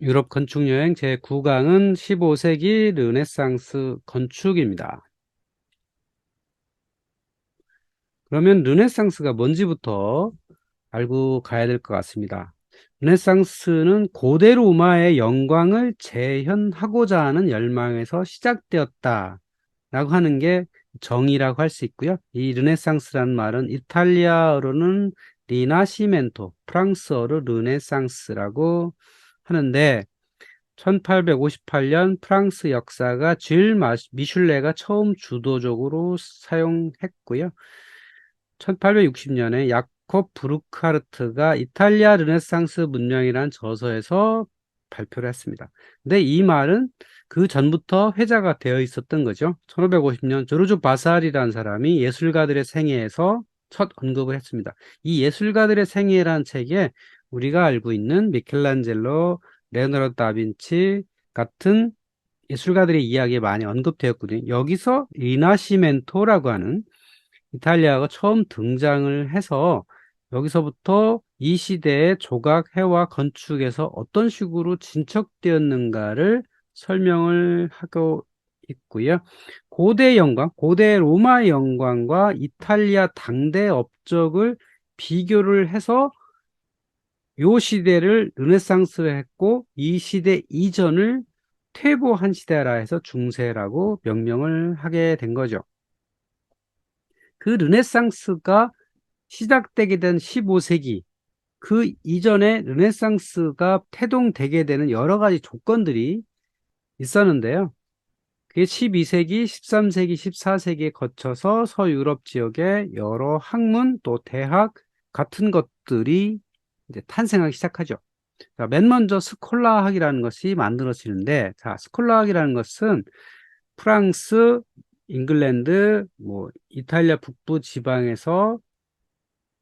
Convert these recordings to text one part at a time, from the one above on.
유럽 건축여행 제9강은 15세기 르네상스 건축입니다. 그러면 르네상스가 뭔지부터 알고 가야 될 것 같습니다. 르네상스는 고대 로마의 영광을 재현하고자 하는 열망에서 시작되었다 라고 하는 게 정의라고 할 수 있고요. 이 르네상스라는 말은 이탈리아어로는 리나시멘토, 프랑스어로 르네상스라고 하는데 1858년 프랑스 역사가 쥘 미슐레가 처음 주도적으로 사용했고요. 1860년에 야콥 브루크하르트가 이탈리아 르네상스 문명이라는 저서에서 발표를 했습니다. 근데 이 말은 그 전부터 회자가 되어 있었던 거죠. 1550년 조르주 바사리라는 사람이 예술가들의 생애에서 첫 언급을 했습니다. 이 예술가들의 생애라는 책에 우리가 알고 있는 미켈란젤로, 레오나르도 다빈치 같은 예술가들의 이야기에 많이 언급되었거든요. 여기서 리나시멘토라고 하는 이탈리아가 처음 등장을 해서 여기서부터 이 시대의 조각, 해와 건축에서 어떤 식으로 진척되었는가를 설명을 하고 있고요. 고대 영광, 고대 로마 영광과 이탈리아 당대 업적을 비교를 해서 요 시대를 르네상스를 했고 이 시대 이전을 퇴보한 시대라 해서 중세라고 명명을 하게 된 거죠. 그 르네상스가 시작되게 된 15세기, 그 이전에 르네상스가 태동되게 되는 여러 가지 조건들이 있었는데요. 그게 12세기, 13세기, 14세기에 거쳐서 서유럽 지역의 여러 학문 또 대학 같은 것들이 이제 탄생하기 시작하죠. 자, 맨 먼저 스콜라학이라는 것이 만들어지는데, 자, 스콜라학이라는 것은 프랑스, 잉글랜드, 이탈리아 북부 지방에서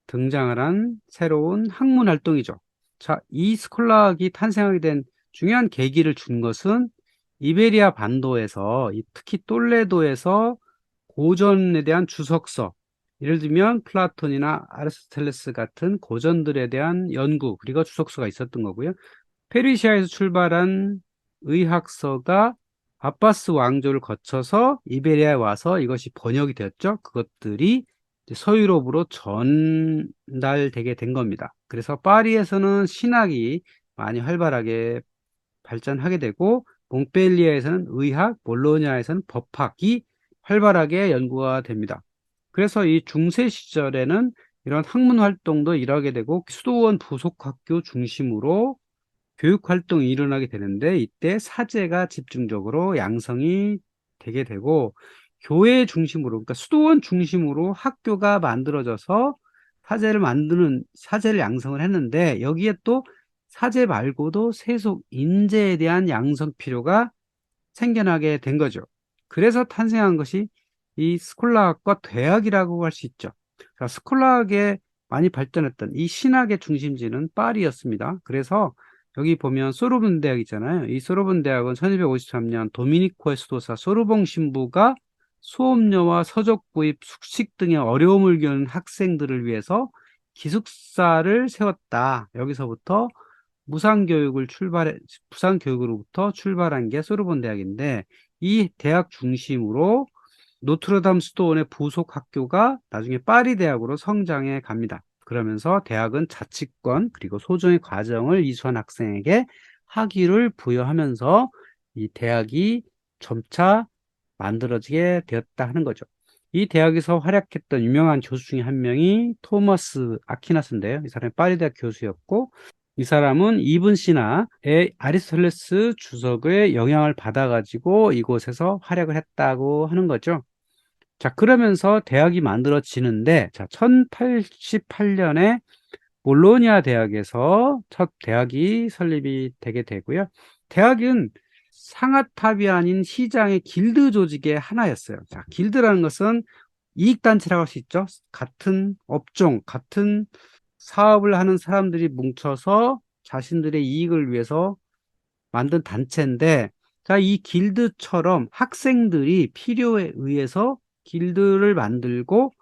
등장을 한 새로운 학문 활동이죠. 자, 이 스콜라학이 탄생하게 된 중요한 계기를 준 것은 이베리아 반도에서, 특히 똘레도에서 고전에 대한 주석서, 예를 들면 플라톤이나 아리스토텔레스 같은 고전들에 대한 연구, 그리고 주석서가 있었던 거고요. 페르시아에서 출발한 의학서가 아바스 왕조를 거쳐서 이베리아에 와서 이것이 번역이 되었죠. 그것들이 서유럽으로 전달되게 된 겁니다. 그래서 파리에서는 신학이 많이 활발하게 발전하게 되고 몽펠리에에서는 의학, 볼로냐에서는 법학이 활발하게 연구가 됩니다. 그래서 이 중세 시절에는 이런 학문 활동도 일하게 되고 수도원 부속학교 중심으로 교육 활동이 일어나게 되는데 이때 사제가 집중적으로 양성이 되게 되고 교회 중심으로 그러니까 수도원 중심으로 학교가 만들어져서 사제를 양성을 했는데 여기에 또 사제 말고도 세속 인재에 대한 양성 필요가 생겨나게 된 거죠. 그래서 탄생한 것이 이 스콜라학과 대학이라고 할 수 있죠. 자, 스콜라학에 많이 발전했던 이 신학의 중심지는 파리였습니다. 그래서 여기 보면 소르본 대학 있잖아요. 이 소르본 대학은 1253년 도미니코의 수도사 소르봉 신부가 수업료와 서적 구입, 숙식 등의 어려움을 겪는 학생들을 위해서 기숙사를 세웠다. 여기서부터 부산교육으로부터 출발한 게 소르본 대학인데 이 대학 중심으로 노트르담 수도원의 부속 학교가 나중에 파리 대학으로 성장해 갑니다. 그러면서 대학은 자치권 그리고 소정의 과정을 이수한 학생에게 학위를 부여하면서 이 대학이 점차 만들어지게 되었다 하는 거죠. 이 대학에서 활약했던 유명한 교수 중에 한 명이 토머스 아퀴나스인데요. 이 사람이 파리 대학 교수였고 이 사람은 이븐 시나의 아리스토텔레스 주석의 영향을 받아가지고 이곳에서 활약을 했다고 하는 거죠. 자, 그러면서 대학이 만들어지는데, 자, 1088년에 볼로냐 대학에서 첫 대학이 설립이 되게 되고요. 대학은 상하탑이 아닌 시장의 길드 조직의 하나였어요. 자, 길드라는 것은 이익단체라고 할 수 있죠. 같은 업종, 같은 사업을 하는 사람들이 뭉쳐서 자신들의 이익을 위해서 만든 단체인데, 자, 이 길드처럼 학생들이 필요에 의해서 길드를 만들고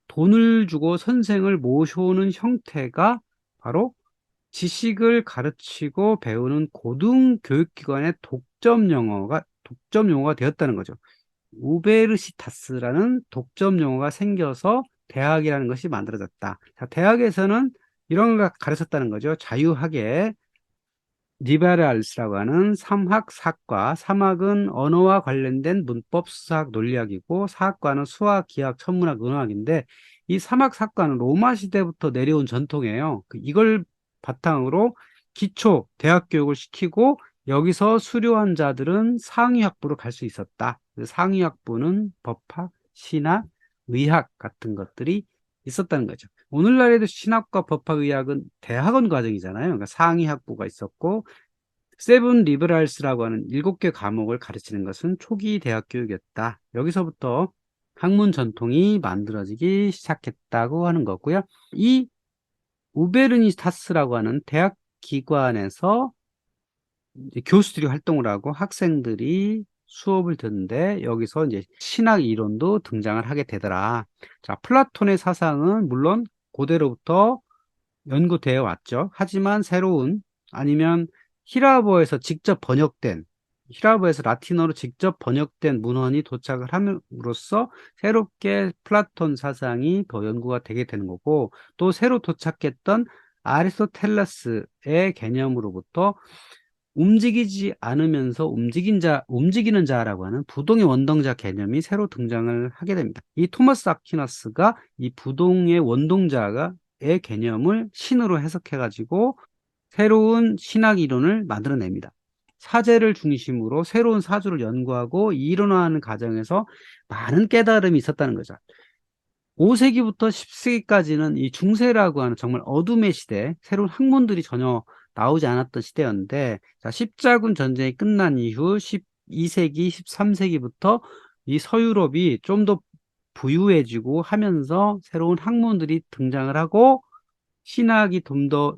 돈을 주고 선생을 모셔오는 형태가 바로 지식을 가르치고 배우는 고등교육기관의 독점 용어가 되었다는 거죠. 우베르시타스라는 독점 용어가 생겨서 대학이라는 것이 만들어졌다. 자, 대학에서는 이런 걸 가르쳤다는 거죠. 자유학에 리베랄스라고 하는 삼학사과, 삼학은 언어와 관련된 문법, 수사학, 논리학이고 사학과는 수학, 기하, 천문학, 은화학인데 이 삼학사과는 로마 시대부터 내려온 전통이에요. 이걸 바탕으로 기초 대학 교육을 시키고 여기서 수료한 자들은 상위학부로 갈 수 있었다. 상위학부는 법학, 신학, 의학 같은 것들이 있었다는 거죠. 오늘날에도 신학과 법학, 의학은 대학원 과정이잖아요. 그러니까 상위학부가 있었고 세븐 리버럴스라고 하는 7개 과목을 가르치는 것은 초기 대학 교육이었다. 여기서부터 학문 전통이 만들어지기 시작했다고 하는 거고요. 이 우베르니타스라고 하는 대학 기관에서 이제 교수들이 활동을 하고 학생들이 수업을 듣는데 여기서 이제 신학 이론도 등장을 하게 되더라. 자, 플라톤의 사상은 물론 고대로부터 연구되어 왔죠. 하지만 새로운 아니면 히라보에서 직접 번역된 히라보에서 라틴어로 직접 번역된 문헌이 도착을 함으로써 새롭게 플라톤 사상이 더 연구가 되게 되는 거고 또 새로 도착했던 아리스토텔레스의 개념으로부터 움직이지 않으면서 움직이는 자라고 하는 부동의 원동자 개념이 새로 등장을 하게 됩니다. 이 토마스 아퀴나스가 이 부동의 원동자의 개념을 신으로 해석해가지고 새로운 신학 이론을 만들어냅니다. 사제를 중심으로 새로운 사주를 연구하고 이론화하는 과정에서 많은 깨달음이 있었다는 거죠. 5세기부터 10세기까지는 이 중세라고 하는 정말 어둠의 시대, 새로운 학문들이 전혀 나오지 않았던 시대였는데, 자, 십자군 전쟁이 끝난 이후 12세기, 13세기부터 이 서유럽이 좀 더 부유해지고 하면서 새로운 학문들이 등장을 하고 신학이 좀 더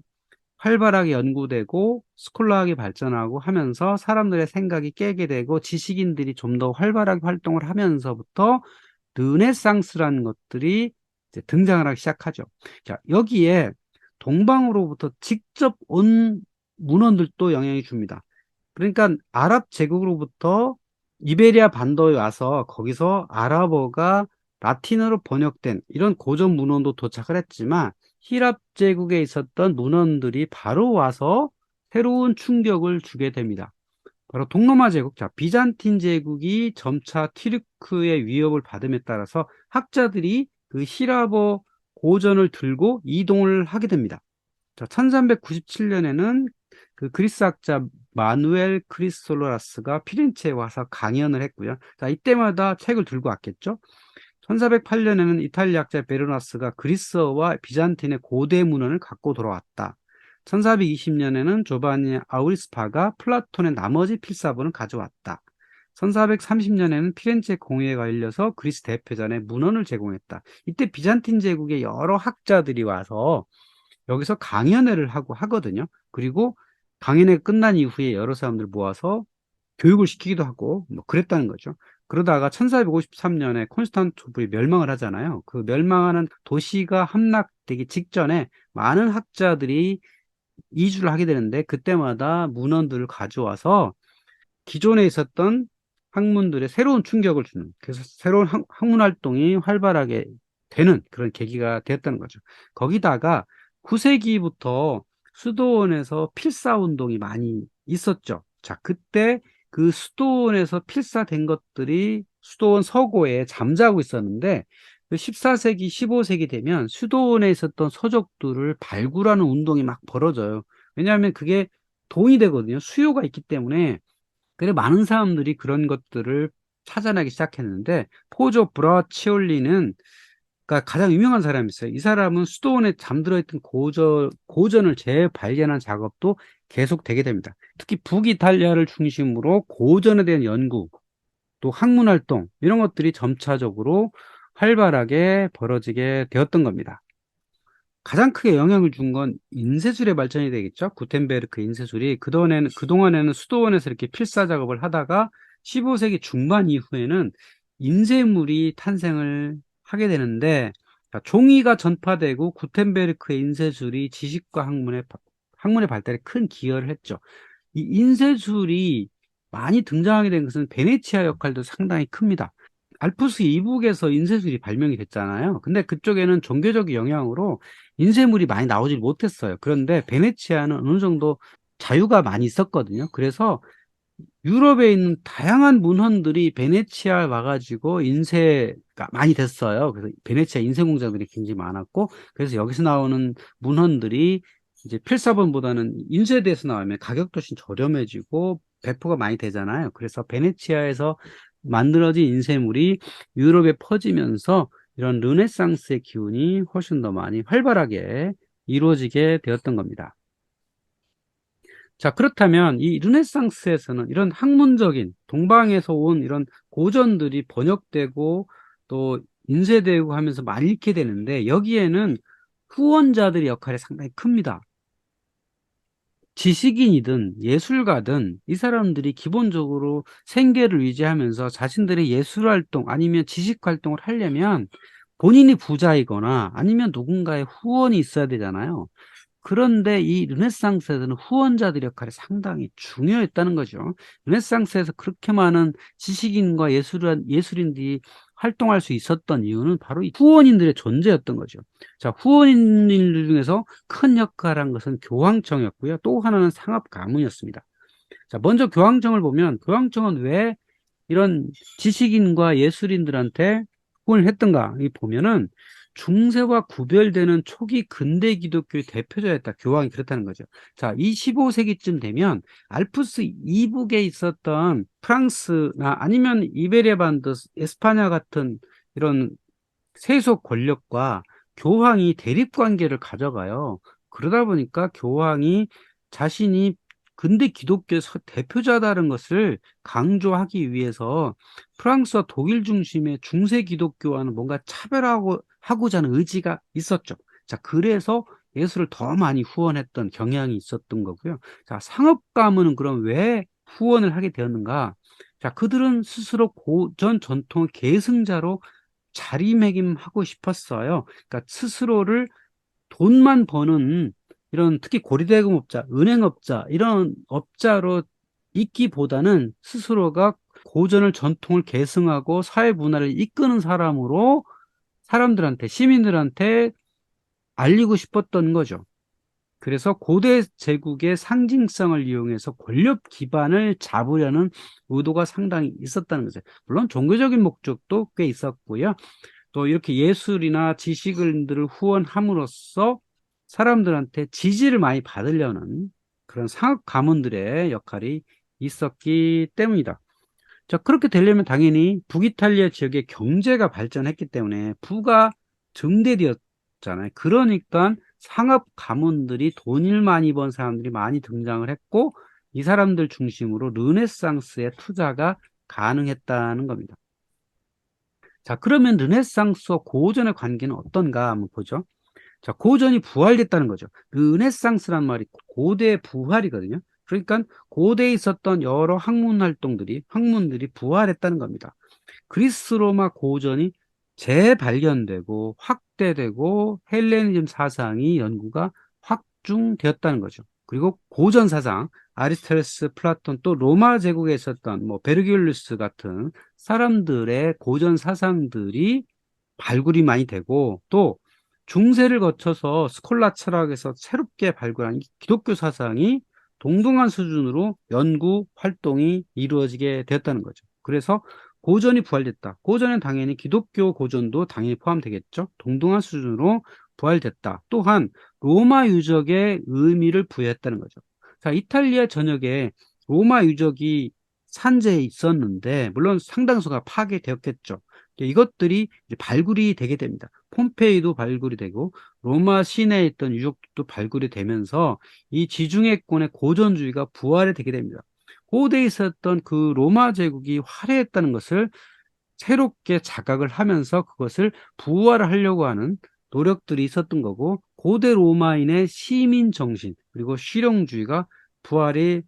활발하게 연구되고 스콜라학이 발전하고 하면서 사람들의 생각이 깨게 되고 지식인들이 좀 더 활발하게 활동을 하면서부터 르네상스라는 것들이 이제 등장을 하기 시작하죠. 자, 여기에 동방으로부터 직접 온 문헌들도 영향을 줍니다. 그러니까 아랍 제국으로부터 이베리아 반도에 와서 거기서 아랍어가 라틴어로 번역된 이런 고전 문헌도 도착을 했지만 히랍 제국에 있었던 문헌들이 바로 와서 새로운 충격을 주게 됩니다. 바로 동로마 제국, 자, 비잔틴 제국이 점차 튀르크의 위협을 받음에 따라서 학자들이 그 히라버 고전을 들고 이동을 하게 됩니다. 자, 1397년에는 그 그리스 학자 마누엘 크리솔라스가 피렌체에 와서 강연을 했고요. 자, 이때마다 책을 들고 왔겠죠. 1408년에는 이탈리아 학자 베르나스가 그리스어와 비잔틴의 고대 문헌을 갖고 돌아왔다. 1420년에는 조바니 아우리스파가 플라톤의 나머지 필사본을 가져왔다. 1430년에는 피렌체 공회가 열려서 그리스 대표전에 문헌을 제공했다. 이때 비잔틴 제국의 여러 학자들이 와서 여기서 강연회를 하고 하거든요. 그리고 강연회 끝난 이후에 여러 사람들 모아서 교육을 시키기도 하고 뭐 그랬다는 거죠. 그러다가 1453년에 콘스탄티노플이 멸망을 하잖아요. 그 멸망하는 도시가 함락되기 직전에 많은 학자들이 이주를 하게 되는데 그때마다 문헌들을 가져와서 기존에 있었던 학문들의 새로운 충격을 주는 그래서 새로운 학문 활동이 활발하게 되는 그런 계기가 되었다는 거죠. 거기다가 9세기부터 수도원에서 필사 운동이 많이 있었죠. 자, 그때 그 수도원에서 필사된 것들이 수도원 서고에 잠자고 있었는데 14세기, 15세기 되면 수도원에 있었던 서적들을 발굴하는 운동이 막 벌어져요. 왜냐하면 그게 돈이 되거든요. 수요가 있기 때문에. 그래 많은 사람들이 그런 것들을 찾아내기 시작했는데 포조 브라치올리는 그러니까 가장 유명한 사람이 있어요. 이 사람은 수도원에 잠들어 있던 고전을 재발견한 작업도 계속 되게 됩니다. 특히 북이탈리아를 중심으로 고전에 대한 연구, 또 학문 활동 이런 것들이 점차적으로 활발하게 벌어지게 되었던 겁니다. 가장 크게 영향을 준 건 인쇄술의 발전이 되겠죠. 구텐베르크 인쇄술이 그동안에는 수도원에서 이렇게 필사 작업을 하다가 15세기 중반 이후에는 인쇄물이 탄생을 하게 되는데 종이가 전파되고 구텐베르크의 인쇄술이 지식과 학문에 학문의 발달에 큰 기여를 했죠. 이 인쇄술이 많이 등장하게 된 것은 베네치아 역할도 상당히 큽니다. 알프스 이북에서 인쇄술이 발명이 됐잖아요. 근데 그쪽에는 종교적 영향으로 인쇄물이 많이 나오질 못했어요. 그런데 베네치아는 어느 정도 자유가 많이 있었거든요. 그래서 유럽에 있는 다양한 문헌들이 베네치아에 와가지고 인쇄가 많이 됐어요. 그래서 베네치아 인쇄 공장들이 굉장히 많았고, 그래서 여기서 나오는 문헌들이 이제 필사본보다는 인쇄돼서 나오면 가격도 훨씬 저렴해지고 배포가 많이 되잖아요. 그래서 베네치아에서 만들어진 인쇄물이 유럽에 퍼지면서 이런 르네상스의 기운이 훨씬 더 많이 활발하게 이루어지게 되었던 겁니다. 자, 그렇다면 이 르네상스에서는 이런 학문적인 동방에서 온 이런 고전들이 번역되고 또 인쇄되고 하면서 많이 읽게 되는데 여기에는 후원자들의 역할이 상당히 큽니다. 지식인이든 예술가든 이 사람들이 기본적으로 생계를 유지하면서 자신들의 예술 활동 아니면 지식 활동을 하려면 본인이 부자이거나 아니면 누군가의 후원이 있어야 되잖아요. 그런데 이 르네상스에서는 후원자들의 역할이 상당히 중요했다는 거죠. 르네상스에서 그렇게 많은 지식인과 예술인들이 활동할 수 있었던 이유는 바로 이 후원인들의 존재였던 거죠. 자, 후원인들 중에서 큰 역할을 한 것은 교황청이었고요. 또 하나는 상업가문이었습니다. 자, 먼저 교황청을 보면 교황청은 왜 이런 지식인과 예술인들한테 후원을 했던가 이 보면은 중세와 구별되는 초기 근대 기독교의 대표자였다. 교황이 그렇다는 거죠. 자, 이 15세기쯤 되면 알프스 이북에 있었던 프랑스나 아니면 이베리아 반도, 에스파냐 같은 이런 세속 권력과 교황이 대립 관계를 가져가요. 그러다 보니까 교황이 자신이 근대 기독교의 대표자다는 것을 강조하기 위해서 프랑스와 독일 중심의 중세 기독교와는 뭔가 하고자 하는 의지가 있었죠. 자, 그래서 예수를 더 많이 후원했던 경향이 있었던 거고요. 자, 상업 가문은 그럼 왜 후원을 하게 되었는가? 자, 그들은 스스로 고전 전통의 계승자로 자리매김하고 싶었어요. 그러니까 스스로를 돈만 버는 이런 특히 고리대금업자, 은행업자 이런 업자로 있기보다는 스스로가 고전을 전통을 계승하고 사회 문화를 이끄는 사람으로 사람들한테 시민들한테 알리고 싶었던 거죠. 그래서 고대 제국의 상징성을 이용해서 권력 기반을 잡으려는 의도가 상당히 있었다는 거죠. 물론 종교적인 목적도 꽤 있었고요. 또 이렇게 예술이나 지식인들을 후원함으로써 사람들한테 지지를 많이 받으려는 그런 상업 가문들의 역할이 있었기 때문이다. 자, 그렇게 되려면 당연히 북이탈리아 지역의 경제가 발전했기 때문에 부가 증대되었잖아요. 그러니까 상업 가문들이 돈을 많이 번 사람들이 많이 등장을 했고 이 사람들 중심으로 르네상스의 투자가 가능했다는 겁니다. 자, 그러면 르네상스와 고전의 관계는 어떤가 한번 보죠. 자, 고전이 부활됐다는 거죠. 르네상스란 말이 고대 부활이거든요. 그러니까 고대에 있었던 여러 학문들이 부활했다는 겁니다. 그리스 로마 고전이 재발견되고 확대되고 헬레니즘 사상이 연구가 확중되었다는 거죠. 그리고 고전 사상, 아리스토텔레스, 플라톤 또 로마 제국에 있었던 뭐 베르길루스 같은 사람들의 고전 사상들이 발굴이 많이 되고 또 중세를 거쳐서 스콜라 철학에서 새롭게 발굴한 기독교 사상이 동등한 수준으로 연구 활동이 이루어지게 되었다는 거죠. 그래서 고전이 부활됐다. 고전은 당연히 기독교 고전도 당연히 포함되겠죠. 동등한 수준으로 부활됐다. 또한 로마 유적의 의미를 부여했다는 거죠. 자, 이탈리아 전역에 로마 유적이 산재해 있었는데 물론 상당수가 파괴되었겠죠. 이것들이 이제 발굴이 되게 됩니다. 폼페이도 발굴이 되고 로마 시내에 있던 유적도 발굴이 되면서 이 지중해권의 고전주의가 부활이 되게 됩니다. 고대에 있었던 그 로마 제국이 화려했다는 것을 새롭게 자각을 하면서 그것을 부활을 하려고 하는 노력들이 있었던 거고 고대 로마인의 시민 정신 그리고 실용주의가 부활이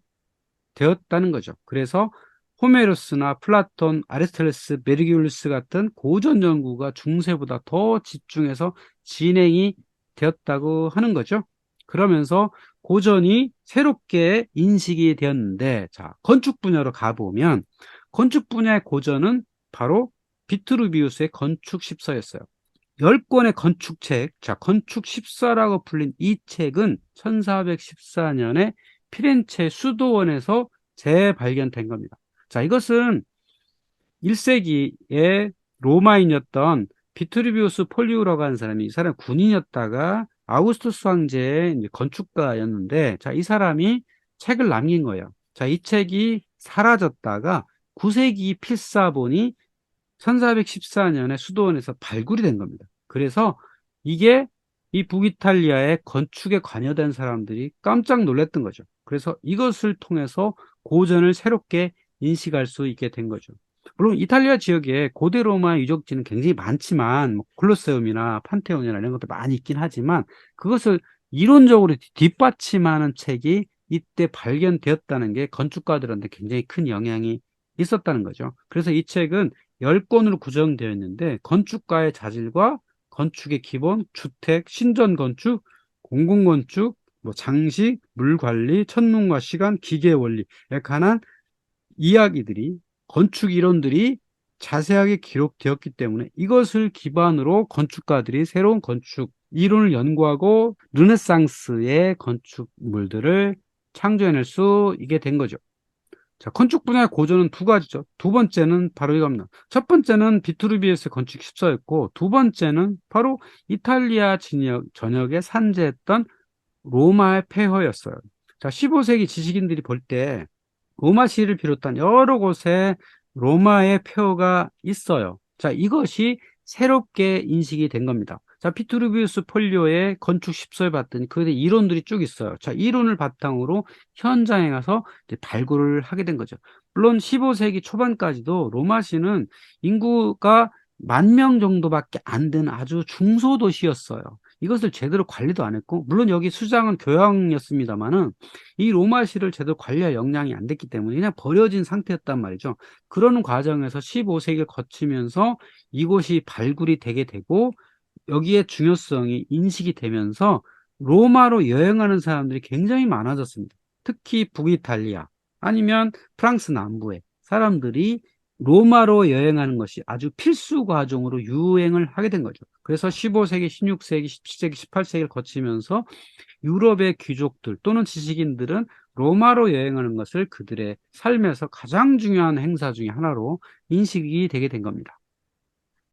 되었다는 거죠. 그래서 호메로스나 플라톤, 아리스토텔레스, 메르기올리스 같은 고전 연구가 중세보다 더 집중해서 진행이 되었다고 하는 거죠. 그러면서 고전이 새롭게 인식이 되었는데, 자, 건축 분야로 가보면 건축 분야의 고전은 바로 비트루비우스의 건축 십서였어요. 10권의 건축책, 자, 건축 십서라고 불린 이 책은 1414년에 피렌체 수도원에서 재발견된 겁니다. 자, 이것은 1세기에 로마인이었던 비트루비우스 폴리우라고 하는 사람이, 이 사람 군인이었다가 아우구스투스 황제의 이제 건축가였는데, 자, 이 사람이 책을 남긴 거예요. 자, 이 책이 사라졌다가 9세기 필사본이 1414년에 수도원에서 발굴이 된 겁니다. 그래서 이게 이 북이탈리아의 건축에 관여된 사람들이 깜짝 놀랐던 거죠. 그래서 이것을 통해서 고전을 새롭게 인식할 수 있게 된 거죠. 물론 이탈리아 지역에 고대 로마 유적지는 굉장히 많지만, 뭐 콜로세움이나 판테온이나 이런 것도 많이 있긴 하지만, 그것을 이론적으로 뒷받침하는 책이 이때 발견되었다는 게 건축가들한테 굉장히 큰 영향이 있었다는 거죠. 그래서 이 책은 10권으로 구성되어 있는데, 건축가의 자질과 건축의 기본, 주택, 신전 건축, 공공건축, 뭐 장식, 물 관리, 천문과 시간, 기계 원리에 관한 이야기들이, 건축 이론들이 자세하게 기록되었기 때문에 이것을 기반으로 건축가들이 새로운 건축 이론을 연구하고 르네상스의 건축물들을 창조해낼 수 있게 된 거죠. 자, 건축 분야의 고전은 두 가지죠. 두 번째는 바로 이겁니다. 첫 번째는 비트루비우스의 건축 십서였고, 두 번째는 바로 이탈리아 전역에 산재했던 로마의 폐허였어요. 자, 15세기 지식인들이 볼 때 로마시를 비롯한 여러 곳에 로마의 폐허가 있어요. 자, 이것이 새롭게 인식이 된 겁니다. 자, 비트루비우스 폴리오의 건축 십서에 봤더니 그에 대해 이론들이 쭉 있어요. 자, 이론을 바탕으로 현장에 가서 이제 발굴을 하게 된 거죠. 물론 15세기 초반까지도 로마시는 인구가 10,000명 정도밖에 안 되는 아주 중소도시였어요. 이것을 제대로 관리도 안 했고, 물론 여기 수장은 교황이었습니다만은 이 로마시를 제대로 관리할 역량이 안 됐기 때문에 그냥 버려진 상태였단 말이죠. 그러는 과정에서 15세기를 거치면서 이곳이 발굴이 되게 되고, 여기에 중요성이 인식이 되면서 로마로 여행하는 사람들이 굉장히 많아졌습니다. 특히 북이탈리아 아니면 프랑스 남부의 사람들이 로마로 여행하는 것이 아주 필수 과정으로 유행을 하게 된 거죠. 그래서 15세기, 16세기, 17세기, 18세기를 거치면서 유럽의 귀족들 또는 지식인들은 로마로 여행하는 것을 그들의 삶에서 가장 중요한 행사 중에 하나로 인식이 되게 된 겁니다.